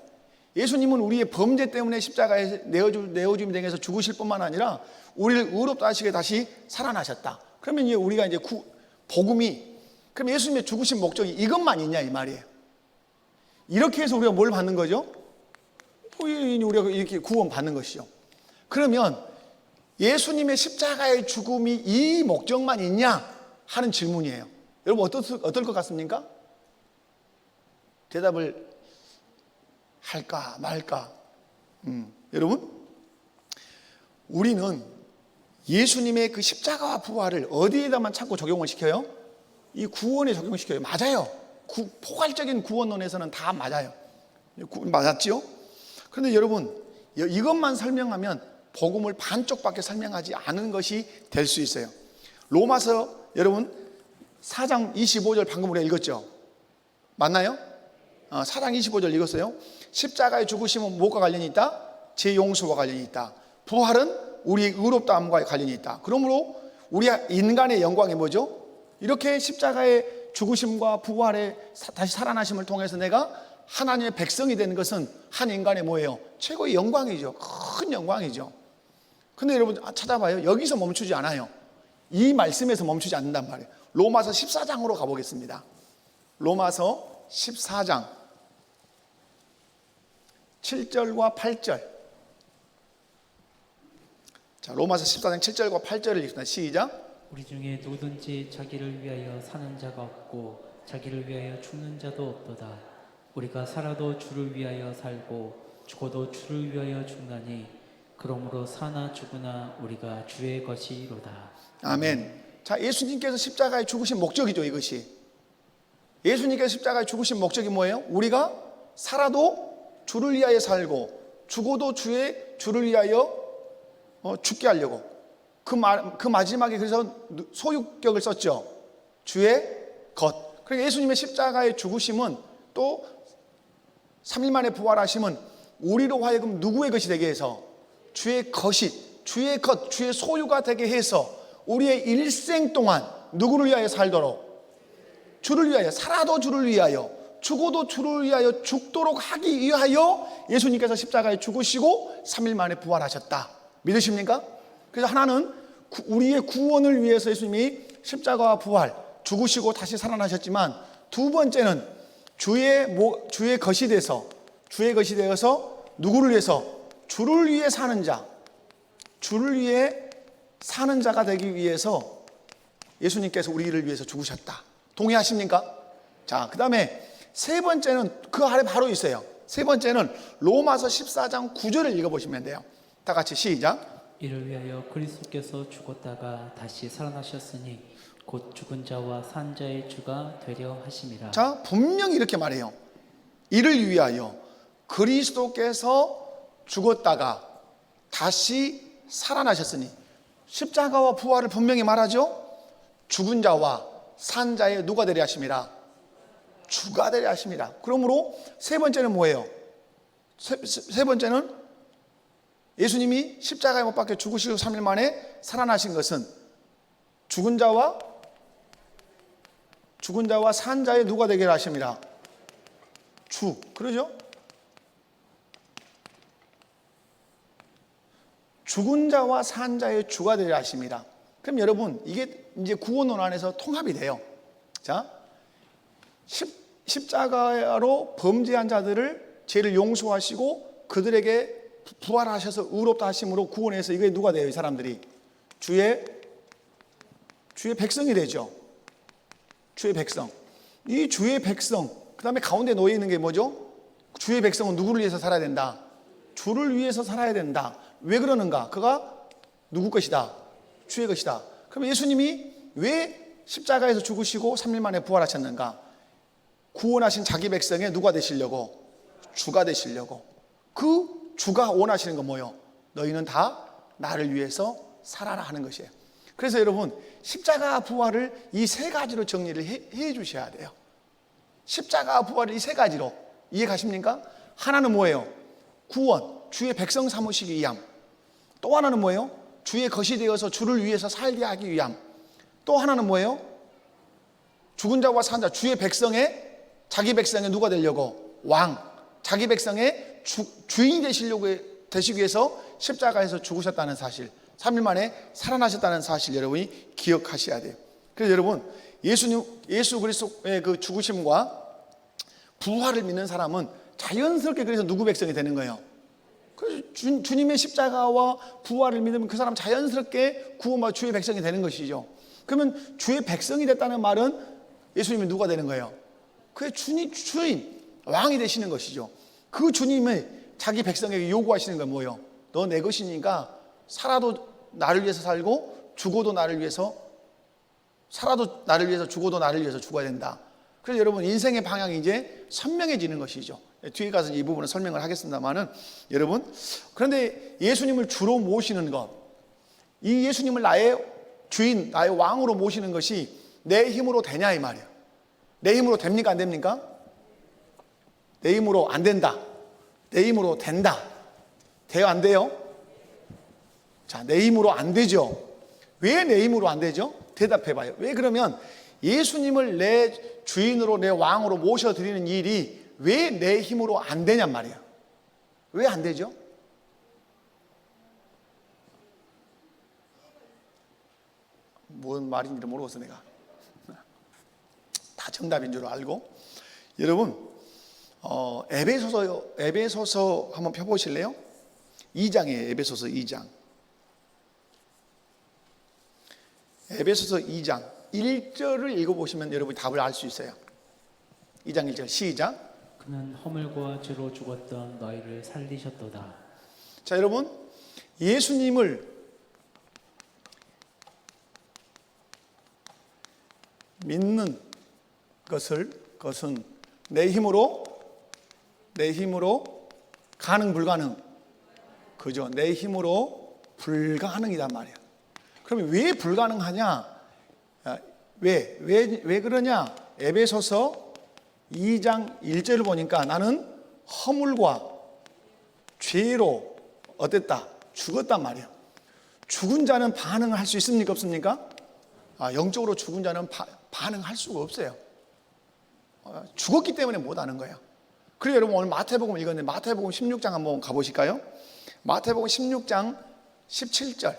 예수님은 우리의 범죄 때문에 십자가에 내어줌이 되면서 죽으실 뿐만 아니라 우리를 의롭다 하시게 다시 살아나셨다. 그러면 이제 우리가 이제 복음이, 그럼 예수님의 죽으신 목적이 이것만 있냐 이 말이에요. 이렇게 해서 우리가 뭘 받는 거죠? 우리가 이렇게 구원 받는 것이죠. 그러면 예수님의 십자가의 죽음이 이 목적만 있냐 하는 질문이에요. 여러분 어떨 것 같습니까? 대답을 할까 말까? 여러분, 우리는 예수님의 그 십자가와 부활을 어디에다만 자꾸 적용을 시켜요? 이 구원에 적용을 시켜요. 맞아요. 포괄적인 구원론에서는 다 맞아요. 맞았죠? 그런데 여러분, 이것만 설명하면 복음을 반쪽밖에 설명하지 않은 것이 될 수 있어요. 로마서 여러분 4장 25절 방금 우리가 읽었죠? 맞나요? 4장 25절 읽었어요. 십자가의 죽으심은 무엇과 관련이 있다? 제 용서와 관련이 있다. 부활은 우리의 의롭다함과 관련이 있다. 그러므로 우리 인간의 영광이 뭐죠? 이렇게 십자가의 죽으심과 부활의 다시 살아나심을 통해서 내가 하나님의 백성이 되는 것은 한 인간의 뭐예요? 최고의 영광이죠. 큰 영광이죠. 근데 여러분 찾아봐요. 여기서 멈추지 않아요. 이 말씀에서 멈추지 않는단 말이에요. 로마서 14장으로 가보겠습니다. 로마서 14장 7절과 8절. 자, 로마서 14장 7절과 8절을 읽습니다. 시작. 우리 중에 누구든지 자기를 위하여 사는 자가 없고 자기를 위하여 죽는 자도 없도다. 우리가 살아도 주를 위하여 살고 죽어도 주를 위하여 죽나니 그러므로 사나 죽으나 우리가 주의 것이로다. 아멘. 자, 예수님께서 십자가에 죽으신 목적이죠, 이것이. 예수님께서 십자가에 죽으신 목적이 뭐예요? 우리가 살아도 주를 위하여 살고 죽어도 주를 위하여 죽게 하려고. 그 마지막에 그래서 소유격을 썼죠. 주의 것. 그러니까 예수님의 십자가의 죽으심은 또 3일 만에 부활하심은 우리로 하여금 누구의 것이 되게 해서 주의 것이, 주의 것, 주의 소유가 되게 해서 우리의 일생 동안 누구를 위하여 살도록? 주를 위하여, 살아도 주를 위하여, 죽어도 주를 위하여 죽도록 하기 위하여 예수님께서 십자가에 죽으시고 3일 만에 부활하셨다. 믿으십니까? 그래서 하나는 우리의 구원을 위해서 예수님이 십자가와 부활, 죽으시고 다시 살아나셨지만 두 번째는 주의 것이 되어서 누구를 위해서? 주를 위해 사는 자, 주를 위해 사는 자가 되기 위해서 예수님께서 우리를 위해서 죽으셨다. 동의하십니까? 자, 그 다음에 세 번째는 그 아래 바로 있어요. 세 번째는 로마서 14장 9절을 읽어보시면 돼요. 다 같이 시작. 이를 위하여 그리스도께서 죽었다가 다시 살아나셨으니 곧 죽은 자와 산 자의 주가 되려 하심이라. 자, 분명히 이렇게 말해요. 이를 위하여 그리스도께서 죽었다가 다시 살아나셨으니, 십자가와 부활을 분명히 말하죠. 죽은 자와 산 자의 누가 되려 하심이라? 주가 되려 하심이라. 그러므로 세 번째는 뭐예요? 세 번째는 예수님이 십자가에 못 박혀 죽으시고 3일 만에 살아나신 것은 죽은 자와 산 자의 누가 되게 하심이라? 주. 그러죠? 죽은 자와 산 자의 주가 되려 하심이라. 그럼 여러분, 이게 이제 구원론 안에서 통합이 돼요. 자, 십자가로 범죄한 자들을 죄를 용서하시고 그들에게 부활하셔서 의롭다 하심으로 구원해서, 이게 누가 돼요? 이 사람들이 주의 백성이 되죠. 주의 백성. 이 주의 백성, 그 다음에 가운데 놓여 있는 게 뭐죠? 주의 백성은 누구를 위해서 살아야 된다? 주를 위해서 살아야 된다. 왜 그러는가? 그가 누구 것이다? 주의 것이다. 그럼 예수님이 왜 십자가에서 죽으시고 3일 만에 부활하셨는가? 구원하신 자기 백성의 누가 되시려고? 주가 되시려고. 그 주가 원하시는 건 뭐예요? 너희는 다 나를 위해서 살아라 하는 것이에요. 그래서 여러분, 십자가 부활을 이 세 가지로 정리를 해 주셔야 돼요. 십자가 부활을 이 세 가지로 이해 가십니까? 하나는 뭐예요? 구원, 주의 백성 삼으시기 위함. 또 하나는 뭐예요? 주의 것이 되어서 주를 위해서 살게 하기 위함. 또 하나는 뭐예요? 죽은 자와 산 자, 주의 백성의, 자기 백성의 누가 되려고? 왕. 자기 백성의 주인이 되시기 위해서 십자가에서 죽으셨다는 사실, 3일 만에 살아나셨다는 사실 여러분이 기억하셔야 돼요. 그래서 여러분, 예수 그리스도의 그 죽으심과 부활을 믿는 사람은 자연스럽게 그래서 누구 백성이 되는 거예요? 그래서 주님의 십자가와 부활을 믿으면 그 사람 자연스럽게 구원받아 주의 백성이 되는 것이죠. 그러면 주의 백성이 됐다는 말은 예수님이 누가 되는 거예요? 그의 주인, 왕이 되시는 것이죠. 그 주님의 자기 백성에게 요구하시는 건 뭐예요? 너 내 것이니까 살아도 나를 위해서 살고 죽어도 나를 위해서, 살아도 나를 위해서 죽어도 나를 위해서 죽어야 된다. 그래서 여러분, 인생의 방향이 이제 선명해지는 것이죠. 뒤에 가서 이 부분을 설명을 하겠습니다만은, 여러분, 그런데 예수님을 주로 모시는 것, 이 예수님을 나의 주인, 나의 왕으로 모시는 것이 내 힘으로 되냐 이 말이에요. 내 힘으로 됩니까? 안 됩니까? 내 힘으로 안 된다. 내 힘으로 된다. 돼요? 안 돼요? 자, 내 힘으로 안 되죠. 왜 내 힘으로 안 되죠? 대답해 봐요. 왜? 그러면 예수님을 내 주인으로, 내 왕으로 모셔드리는 일이 왜 내 힘으로 안 되냔 말이에요. 왜 안 되죠? 뭔 말인지 모르겠어 내가. 다 정답인 줄 알고. 여러분, 에베소서 한번 펴보실래요? 2장이에요. 에베소서 2장. 에베소서 2장 1절을 읽어보시면 여러분이 답을 알 수 있어요. 2장 1절 시작. 그는 허물과 죄로 죽었던 너희를 살리셨도다. 자, 여러분, 예수님을 믿는 것은 내 힘으로 가능 불가능? 그죠? 내 힘으로 불가능이란 말이에요. 그러면 왜 불가능하냐? 왜 그러냐? 에베소서 2장 1절을 보니까 나는 허물과 죄로 어땠다? 죽었단 말이에요. 죽은 자는 반응을 할 수 있습니까? 없습니까? 영적으로 죽은 자는 반응할 수가 없어요. 죽었기 때문에 못하는 거예요. 그리고 여러분, 오늘 마태복음 읽었는데 마태복음 16장 한번 가보실까요? 마태복음 16장 17절.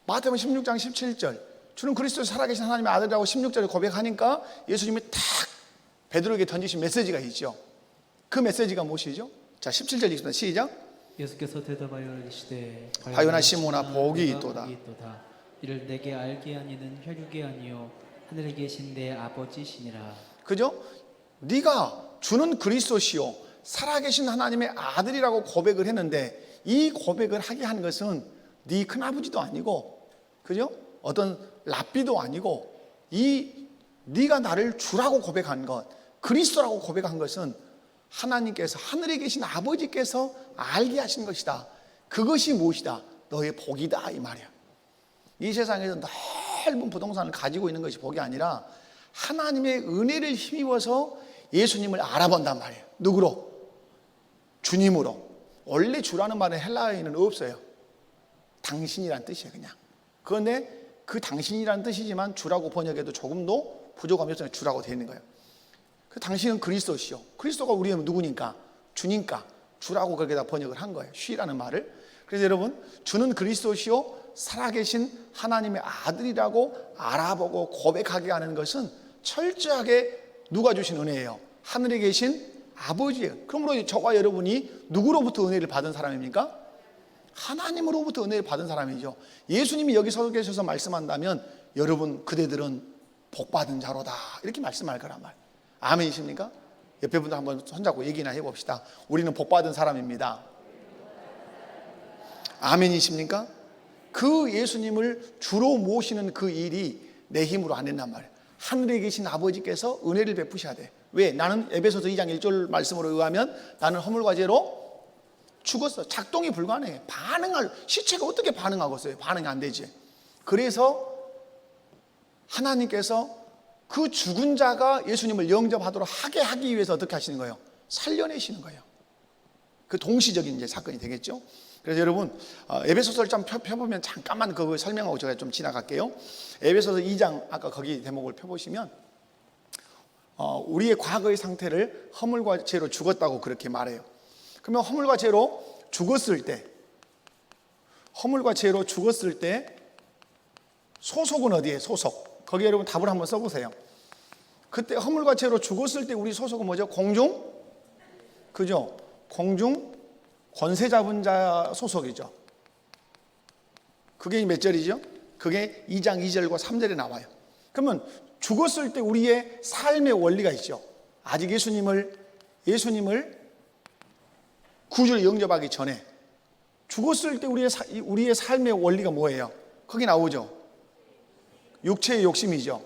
마태복음 16장 17절. 주는 그리스도에서 살아계신 하나님의 아들이라고 16절에 고백하니까 예수님이 탁 베드로에게 던지신 메시지가 있죠. 그 메시지가 무엇이죠? 자, 17절 읽습니다. 시작. 예수께서 대답하여 이르시되 바요나 시몬아, 복이 내가 있도다. 이를 내게 알게 하니는 혈육이 아니요 하늘에 계신 내 아버지시니라. 그죠? 네가 주는 그리스도시요 살아계신 하나님의 아들이라고 고백을 했는데, 이 고백을 하게 한 것은 네 큰아버지도 아니고, 그죠? 어떤 랍비도 아니고, 네가 나를 주라고 고백한 것, 그리스도라고 고백한 것은 하나님께서, 하늘에 계신 아버지께서 알게 하신 것이다. 그것이 무엇이다? 너의 복이다, 이 말이야. 이 세상에서 넓은 부동산을 가지고 있는 것이 복이 아니라 하나님의 은혜를 힘입어서 예수님을 알아본단 말이에요. 누구로? 주님으로. 원래 주라는 말은 헬라어에는 없어요. 당신이란 뜻이에요, 그냥. 그런데 그 당신이란 뜻이지만 주라고 번역해도 조금도 부족함이 없어요. 주라고 되어 있는 거예요. 그 당신은 그리스도시요. 그리스도가 우리의 누구니까? 주니까 주라고 거기다 번역을 한 거예요. 쉬라는 말을. 그래서 여러분, 주는 그리스도시요 살아계신 하나님의 아들이라고 알아보고 고백하게 하는 것은 철저하게 누가 주신 은혜예요? 하늘에 계신 아버지예요. 그러므로 저와 여러분이 누구로부터 은혜를 받은 사람입니까? 하나님으로부터 은혜를 받은 사람이죠. 예수님이 여기 서 계셔서 말씀한다면 여러분 그대들은 복받은 자로다 이렇게 말씀할 거란 말. 아멘이십니까? 옆에 분들 한번 손잡고 얘기나 해봅시다. 우리는 복받은 사람입니다. 아멘이십니까? 그 예수님을 주로 모시는 그 일이 내 힘으로 안 된단 말이에요. 하늘에 계신 아버지께서 은혜를 베푸셔야 돼. 왜? 나는 에베소서 2장 1절 말씀으로 의하면 나는 허물과 죄로 죽었어. 작동이 불가능해. 시체가 어떻게 반응하겠어요? 반응이 안 되지. 그래서 하나님께서 그 죽은 자가 예수님을 영접하도록 하게 하기 위해서 어떻게 하시는 거예요? 살려내시는 거예요. 그 동시적인 이제 사건이 되겠죠. 그래서 여러분 에베소서를 좀 펴보면 잠깐만 그거 설명하고 제가 좀 지나갈게요. 에베소서 2장 아까 거기 대목을 펴보시면 우리의 과거의 상태를 허물과 죄로 죽었다고 그렇게 말해요. 그러면 허물과 죄로 죽었을 때 소속은 어디에? 소속. 거기 여러분 답을 한번 써보세요. 그때 허물과 죄로 죽었을 때 우리 소속은 뭐죠? 공중? 그죠? 공중 권세 잡은 자 소속이죠. 그게 몇 절이죠? 그게 2장 2절과 3절에 나와요. 그러면 죽었을 때 우리의 삶의 원리가 있죠. 아직 예수님을 구주를 영접하기 전에 죽었을 때 우리의 삶의 원리가 뭐예요? 거기 나오죠. 육체의 욕심이죠.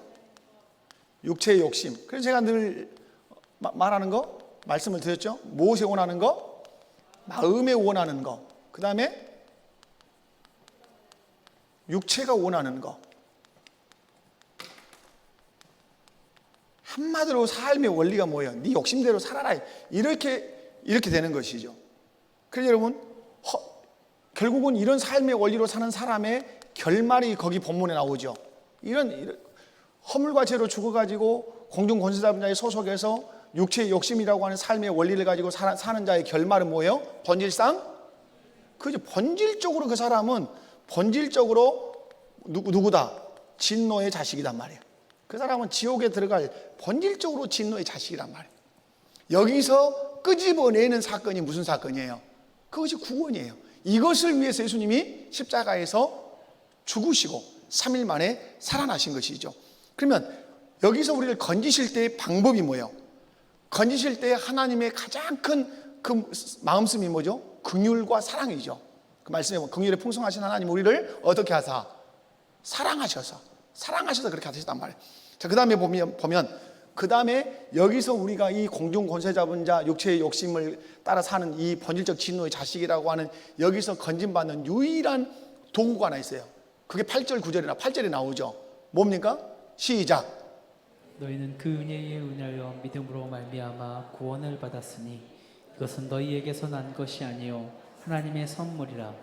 육체의 욕심. 그래서 제가 늘 말하는 거, 말씀을 드렸죠. 무엇에 원하는 거? 마음에 원하는 거. 그 다음에 육체가 원하는 거. 한마디로 삶의 원리가 뭐예요? 네 욕심대로 살아라. 이렇게 되는 것이죠. 그래서 여러분, 결국은 이런 삶의 원리로 사는 사람의 결말이 거기 본문에 나오죠. 이런 허물과 죄로 죽어가지고 공중 권세 잡은 자의 소속에서 육체의 욕심이라고 하는 삶의 원리를 가지고 사는 자의 결말은 뭐예요? 본질상? 그죠. 본질적으로 그 사람은 누구다? 진노의 자식이란 말이에요. 그 사람은 지옥에 들어갈 본질적으로 진노의 자식이란 말이에요. 여기서 끄집어내는 사건이 무슨 사건이에요? 그것이 구원이에요. 이것을 위해서 예수님이 십자가에서 죽으시고 3일 만에 살아나신 것이죠. 그러면 여기서 우리를 건지실 때의 방법이 뭐예요? 건지실 때 하나님의 가장 큰 그 마음씀이 뭐죠? 긍휼과 사랑이죠. 그 말씀에 보면 긍휼에 풍성하신 하나님 우리를 어떻게 하사? 사랑하셔서 그렇게 하셨단 말이에요. 자, 그 다음에 보면 그 다음에 여기서 우리가 이 공중 권세 잡은 자 육체의 욕심을 따라 사는 이 본질적 진노의 자식이라고 하는 여기서 건진받는 유일한 도구가 하나 있어요. 그게 8절에 나오죠. 뭡니까? 시작. 너희는 그 은혜에 은하여 믿음으로 말미암아 구원을 받았으니 이것은 너희에게서 난 것이 아니요 하나님의 선물이라.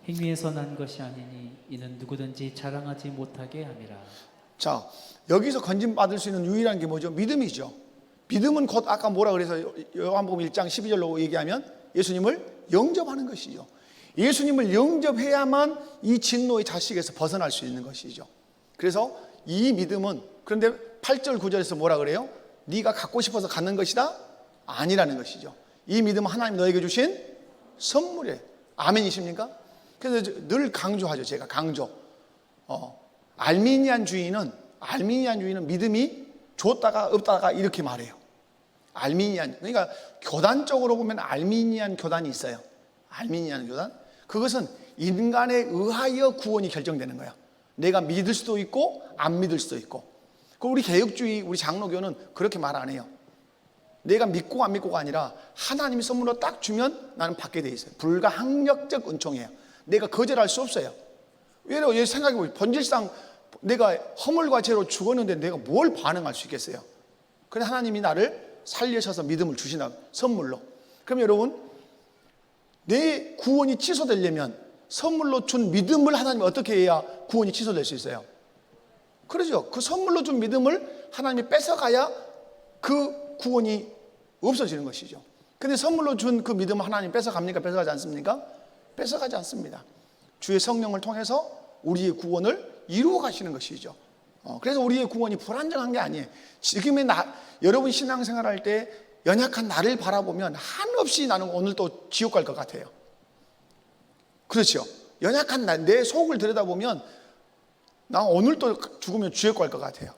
행위에서 난 것이 아니니 이는 누구든지 자랑하지 못하게 함이라. 자, 여기서 건진받을 수 있는 유일한 게 뭐죠? 믿음이죠. 믿음은 곧 아까 뭐라 그래서 요한복음 1장 12절로 얘기하면 예수님을 영접하는 것이죠. 예수님을 영접해야만 이 진노의 자식에서 벗어날 수 있는 것이죠. 그래서 이 믿음은, 그런데 8절 9절에서 뭐라 그래요? 네가 갖고 싶어서 갖는 것이다? 아니라는 것이죠. 이 믿음은 하나님 너에게 주신 선물이에요. 아멘이십니까? 그래서 늘 강조하죠. 제가 강조. 알미니안 주의는 믿음이 줬다가 없다가 이렇게 말해요. 알미니안, 그러니까 교단적으로 보면 알미니안 교단이 있어요. 알미니안 교단. 그것은 인간에 의하여 구원이 결정되는 거야. 내가 믿을 수도 있고 안 믿을 수도 있고. 그 우리 개혁주의, 우리 장로교는 그렇게 말 안 해요. 내가 믿고 안 믿고가 아니라 하나님이 선물로 딱 주면 나는 받게 돼 있어요. 불가항력적 은총이에요. 내가 거절할 수 없어요. 왜냐면 생각해보면 본질상 내가 허물과 죄로 죽었는데 내가 뭘 반응할 수 있겠어요? 그런데 하나님이 나를 살려셔서 믿음을 주시나 선물로. 그럼 여러분, 내 구원이 취소되려면 선물로 준 믿음을 하나님이 어떻게 해야 구원이 취소될 수 있어요? 그러죠. 그 선물로 준 믿음을 하나님이 뺏어가야 그 구원이 없어지는 것이죠. 근데 선물로 준 그 믿음을 하나님 뺏어갑니까? 뺏어가지 않습니까? 뺏어가지 않습니다. 주의 성령을 통해서 우리의 구원을 이루어 가시는 것이죠. 그래서 우리의 구원이 불안정한 게 아니에요. 지금의 여러분 신앙생활할 때 연약한 나를 바라보면 한없이 나는 오늘 또 지옥 갈 것 같아요. 그렇죠. 연약한 내 속을 들여다보면 나 오늘 또 죽으면 지옥 갈 것 같아요.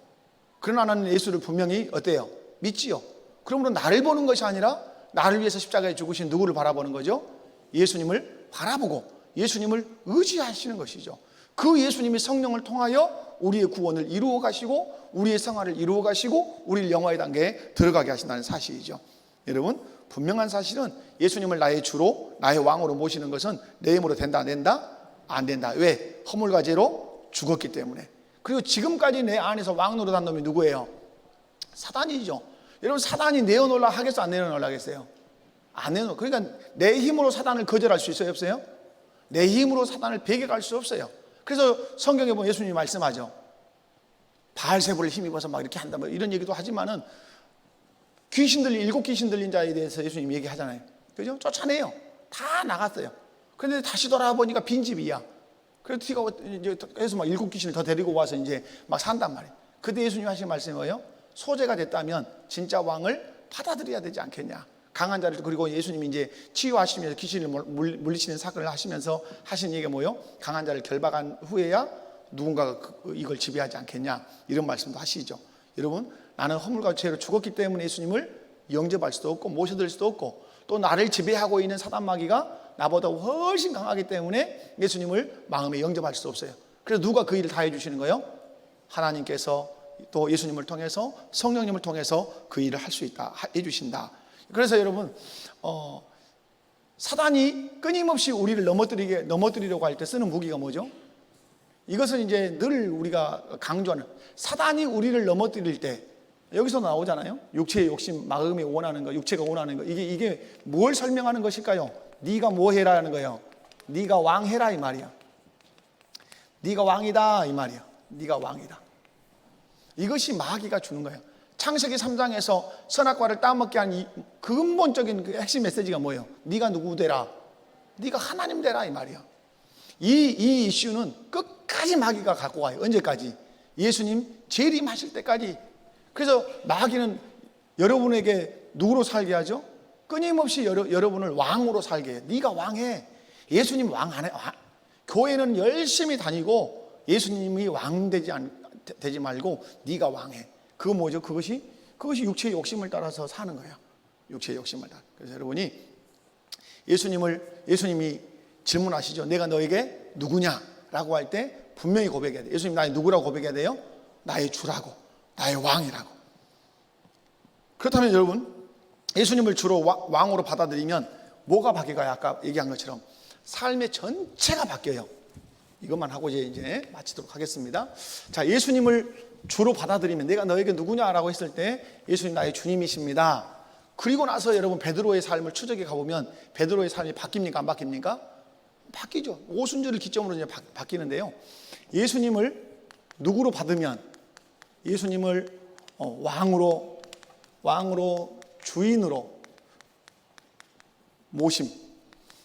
그러나 나는 예수를 분명히 어때요? 믿지요. 그러므로 나를 보는 것이 아니라 나를 위해서 십자가에 죽으신 누구를 바라보는 거죠? 예수님을 바라보고 예수님을 의지하시는 것이죠. 그 예수님이 성령을 통하여 우리의 구원을 이루어 가시고 우리의 생활을 이루어 가시고 우리를 영화의 단계에 들어가게 하신다는 사실이죠. 여러분, 분명한 사실은 예수님을 나의 주로 나의 왕으로 모시는 것은 내 힘으로 된다 안 된다? 안 된다. 왜? 허물과 죄로 죽었기 때문에. 그리고 지금까지 내 안에서 왕 노릇한 놈이 누구예요? 사단이죠. 여러분, 사단이 내어놓으려 하겠어 안 내어놓으려 하겠어요? 안 내어놓으려. 그러니까 내 힘으로 사단을 거절할 수 있어요 없어요? 내 힘으로 사단을 배격할 수 없어요. 그래서 성경에 보면 예수님이 말씀하죠. 바알세불을 힘입어서 막 이렇게 한다 뭐 이런 얘기도 하지만은 일곱 귀신 들린 자에 대해서 예수님이 얘기하잖아요. 그죠? 쫓아내요. 다 나갔어요. 그런데 다시 돌아보니까 빈집이야. 그래서 티가 이제 해서 막 일곱 귀신을 더 데리고 와서 이제 막 산단 말이에요. 그때 예수님이 하신 말씀이 뭐예요? 소재가 됐다면 진짜 왕을 받아들여야 되지 않겠냐. 강한 자를. 그리고 예수님이 이제 치유하시면서 귀신을 물리치는 사건을 하시면서 하신 얘기가 뭐예요? 강한 자를 결박한 후에야 누군가가 이걸 지배하지 않겠냐, 이런 말씀도 하시죠. 여러분, 나는 허물과 죄로 죽었기 때문에 예수님을 영접할 수도 없고 모셔들 수도 없고, 또 나를 지배하고 있는 사단 마귀가 나보다 훨씬 강하기 때문에 예수님을 마음에 영접할 수 없어요. 그래서 누가 그 일을 다 해주시는 거예요? 하나님께서 또 예수님을 통해서, 성령님을 통해서 그 일을 할 수 있다 해주신다. 그래서 여러분, 사단이 끊임없이 우리를 넘어뜨리려고 할 때 쓰는 무기가 뭐죠? 이것은 이제 늘 우리가 강조하는, 사단이 우리를 넘어뜨릴 때 여기서 나오잖아요. 육체의 욕심, 마음이 원하는 거, 육체가 원하는 거. 이게 뭘 설명하는 것일까요? 네가 뭐 해라는 거예요. 네가 왕해라 이 말이야. 네가 왕이다 이 말이야. 네가 왕이다. 이것이 마귀가 주는 거예요. 창세기 3장에서 선악과를 따먹게 한 이 근본적인 그 핵심 메시지가 뭐예요? 네가 누구 되라? 네가 하나님 되라 이 말이야. 이 이슈는 끝까지 마귀가 갖고 와요. 언제까지? 예수님 재림하실 때까지. 그래서 마귀는 여러분에게 누구로 살게 하죠? 끊임없이 여러분을 왕으로 살게 해. 네가 왕해. 예수님 왕 안 해. 교회는 열심히 다니고 예수님이 왕 되지 말고 네가 왕해. 그거 뭐죠? 그것이 육체의 욕심을 따라서 사는 거예요. 육체의 욕심을 따라. 그래서 여러분이 예수님이 질문하시죠. 내가 너에게 누구냐라고 할 때 분명히 고백해야 돼요. 예수님 나의 누구라고 고백해야 돼요? 나의 주라고, 나의 왕이라고. 그렇다면 여러분, 예수님을 주로 왕으로 받아들이면 뭐가 바뀌어요? 아까 얘기한 것처럼 삶의 전체가 바뀌어요. 이것만 하고 이제 마치도록 하겠습니다. 자, 예수님을 주로 받아들이면, 내가 너에게 누구냐라고 했을 때 예수님 나의 주님이십니다. 그리고 나서 여러분 베드로의 삶을 추적해 가보면 베드로의 삶이 바뀝니까? 안 바뀝니까? 바뀌죠. 오순절을 기점으로 이제 바뀌는데요. 예수님을 누구로 받으면, 예수님을 왕으로 주인으로 모심.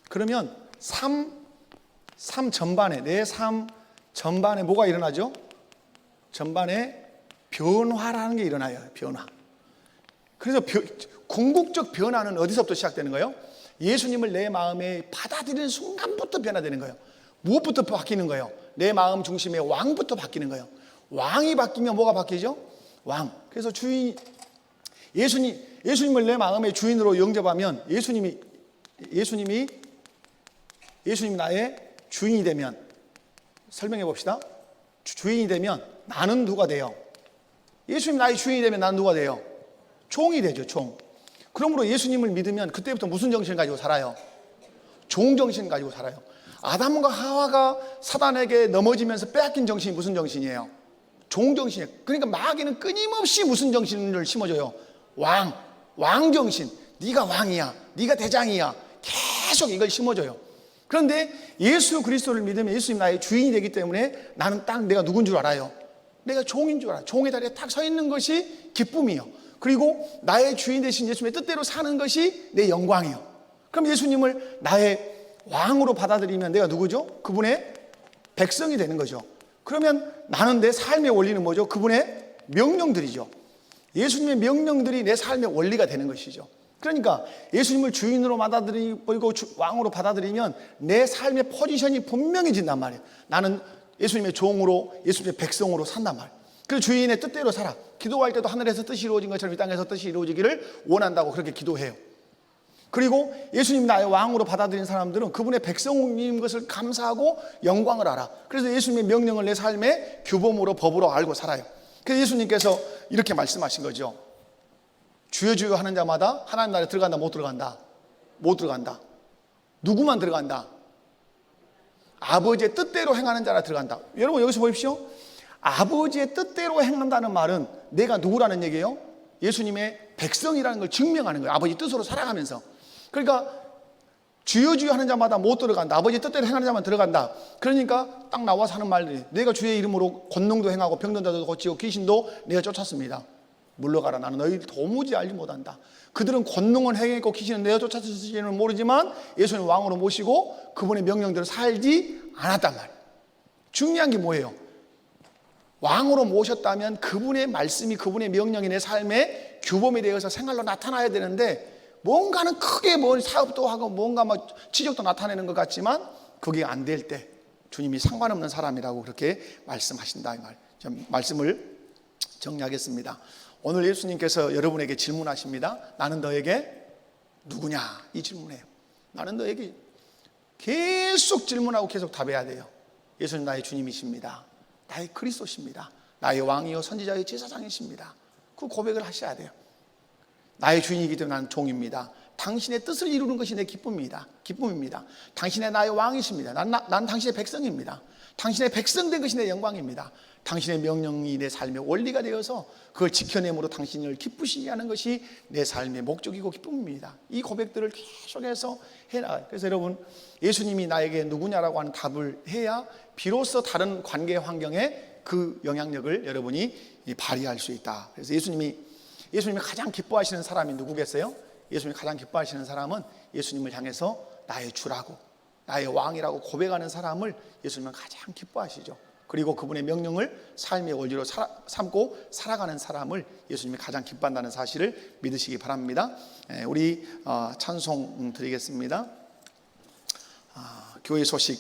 그러면 삶 전반에, 내 삶 전반에 뭐가 일어나죠? 전반에 변화라는 게 일어나요. 변화. 그래서 궁극적 변화는 어디서부터 시작되는 거예요? 예수님을 내 마음에 받아들이는 순간부터 변화되는 거예요. 무엇부터 바뀌는 거예요? 내 마음 중심의 왕부터 바뀌는 거예요. 왕이 바뀌면 뭐가 바뀌죠? 왕. 그래서 예수님 예수님을 내 마음의 주인으로 영접하면 예수님이 나의 주인이 되면, 설명해 봅시다. 주인이 되면 나는 누가 돼요? 예수님 나의 주인이 되면 나는 누가 돼요? 종이 되죠, 종. 그러므로 예수님을 믿으면 그때부터 무슨 정신을 가지고 살아요? 종정신 가지고 살아요. 아담과 하와가 사단에게 넘어지면서 빼앗긴 정신이 무슨 정신이에요? 종정신이에요. 그러니까 마귀는 끊임없이 무슨 정신을 심어줘요? 왕정신. 네가 왕이야, 네가 대장이야, 계속 이걸 심어줘요. 그런데 예수 그리스도를 믿으면 예수님 나의 주인이 되기 때문에 나는 딱 내가 누군 줄 알아요. 내가 종인 줄 알아요. 종의 자리에 딱 서 있는 것이 기쁨이요, 그리고 나의 주인 되신 예수님의 뜻대로 사는 것이 내 영광이요. 그럼 예수님을 나의 왕으로 받아들이면 내가 누구죠? 그분의 백성이 되는 거죠. 그러면 나는 내 삶의 원리는 뭐죠? 그분의 명령들이죠. 예수님의 명령들이 내 삶의 원리가 되는 것이죠. 그러니까 예수님을 주인으로 받아들이고 왕으로 받아들이면 내 삶의 포지션이 분명해진단 말이에요. 나는 예수님의 종으로, 예수님의 백성으로 산단 말이에요. 그 주인의 뜻대로 살아. 기도할 때도 하늘에서 뜻이 이루어진 것처럼 이 땅에서 뜻이 이루어지기를 원한다고 그렇게 기도해요. 그리고 예수님 나의 왕으로 받아들인 사람들은 그분의 백성인 것을 감사하고 영광을 알아. 그래서 예수님의 명령을 내 삶의 규범으로, 법으로 알고 살아요. 그래서 예수님께서 이렇게 말씀하신 거죠. 주여 주여 하는 자마다 하나님 나라에 들어간다, 못 들어간다? 못 들어간다. 누구만 들어간다? 아버지의 뜻대로 행하는 자라 들어간다. 여러분 여기서 보십시오. 아버지의 뜻대로 행한다는 말은 내가 누구라는 얘기예요? 예수님의 백성이라는 걸 증명하는 거예요. 아버지 뜻으로 살아가면서. 그러니까 주여 주여 하는 자마다 못 들어간다. 아버지 뜻대로 행하는 자만 들어간다. 그러니까 딱 나와서 하는 말들이, 내가 주의 이름으로 권능도 행하고 병든 자도 고치고 귀신도 내가 쫓았습니다. 물러가라, 나는 너희를 도무지 알지 못한다. 그들은 권능은 행했고 귀신은 내가 쫓았을지는 모르지만 예수님 왕으로 모시고 그분의 명령대로 살지 않았단 말이에요. 중요한 게 뭐예요? 왕으로 모셨다면 그분의 말씀이, 그분의 명령이 내 삶의 규범에 대해서 생활로 나타나야 되는데, 뭔가는 크게 뭐 사업도 하고 뭔가 뭐 지적도 나타내는 것 같지만 그게 안 될 때 주님이 상관없는 사람이라고 그렇게 말씀하신다, 이 말. 좀 말씀을 정리하겠습니다. 오늘 예수님께서 여러분에게 질문하십니다. 나는 너에게 누구냐? 이 질문이에요. 나는 너에게 계속 질문하고 계속 답해야 돼요. 예수님 나의 주님이십니다. 나의 그리스도십니다. 나의 왕이요 선지자의 제사장이십니다. 그 고백을 하셔야 돼요. 나의 주인이기 때문에 나는 종입니다. 당신의 뜻을 이루는 것이 내 기쁨입니다. 당신의 나의 왕이십니다. 나는 당신의 백성입니다. 당신의 백성된 것이 내 영광입니다. 당신의 명령이 내 삶의 원리가 되어서 그걸 지켜내므로 당신을 기쁘시게 하는 것이 내 삶의 목적이고 기쁨입니다. 이 고백들을 계속해서 해나가요. 그래서 여러분, 예수님이 나에게 누구냐라고 하는 답을 해야 비로소 다른 관계 환경에 그 영향력을 여러분이 발휘할 수 있다. 그래서 예수님이 가장 기뻐하시는 사람이 누구겠어요? 예수님이 가장 기뻐하시는 사람은 예수님을 향해서 나의 주라고, 나의 왕이라고 고백하는 사람을 예수님은 가장 기뻐하시죠. 그리고 그분의 명령을 삶의 원리로 삼고 살아가는 사람을 예수님이 가장 기뻐한다는 사실을 믿으시기 바랍니다. 우리 찬송 드리겠습니다. 교회 소식